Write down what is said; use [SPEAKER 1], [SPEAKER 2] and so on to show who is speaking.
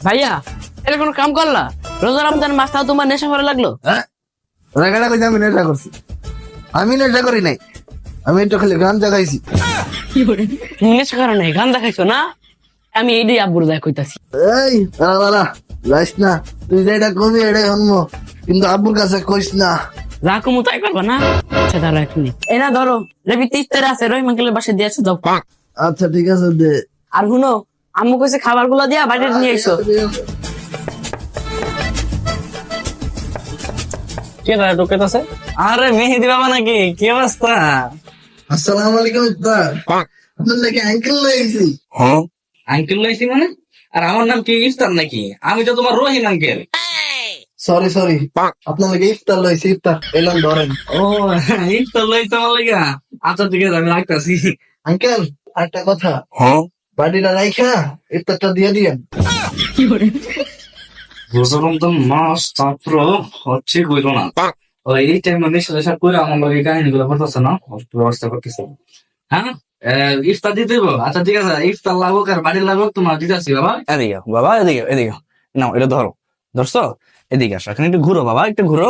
[SPEAKER 1] ভাইয়া এটা কোনো কাম করলা? রোজা রমজান মাস তাও তোমার নেশা করা লাগলো?
[SPEAKER 2] হ্যাঁ রাগাটা কইছে আমি নেশা করছি? আমি নেশা করি নাই, আমি একটু খালি গান জাগাইছি।
[SPEAKER 1] নেশা করা নাই, গান দেখাইছো না? আমি এইটাই আব্বুর যায় কইতাছি।
[SPEAKER 2] এই দাদা যাইস না, তুই যেটা কবি এটাই হনমো, কিন্তু আব্বুর কাছে কইস না।
[SPEAKER 1] যা কমু তাই করবা না? আচ্ছা দাঁড়া এক মিনিট, এ না ধরো রবি তিস্তের আছে, রহিম আঙ্কেলের বাসায় দিয়েছে যাও।
[SPEAKER 2] আচ্ছা ঠিক আছে দে।
[SPEAKER 1] আর শুনো, আম্মু কইছে খাবার গুলো দিয়া বাড়িতে নিয়ে আইসো।
[SPEAKER 3] কে দাঁড়া টোকেত আছে? আরে মেহেদি বাবা নাকি? কি অবস্থা?
[SPEAKER 2] আসসালামু আলাইকুম ইফতার। আপনার নাকি আঙ্কেল লাইছি?
[SPEAKER 3] আঙ্কেল লাইছি মানে? আর আমার নাম কি ইফতার নাকি? আমি তো তোমার রহিম আঙ্কেল।
[SPEAKER 2] সরি সরি, আপনার নাকি ইফতার লাইছি। ইফতার এলাম ধরেন।
[SPEAKER 3] ও ইফতার লাইছে আমার লাগা। আচ্ছা ঠিক আছে, আমি রাখতেছি।
[SPEAKER 2] আঙ্কেল একটা কথা, বাড়িটা রাইখা ইফতারটা দিয়ে দিয়েন।
[SPEAKER 3] রোজা রমজান মাস তারপর হচ্ছে কইল না। ওই এই টাইমে নেশা টেশা করে আমার লগে কাহিনীগুলো করতেছে না, ব্যবস্থা করতেছে। হ্যাঁ ইফতার দিতে হইবো? আচ্ছা ঠিক আছে, ইফতার লাগুক আর বাড়ি লাগুক তোমার দিতেছি বাবা। এদিকে বাবা, এদিকে এদিকে নাও, এটা ধরো। ধরছো? এদিকে আসো, এখানে একটু ঘুরো বাবা, একটু ঘুরো।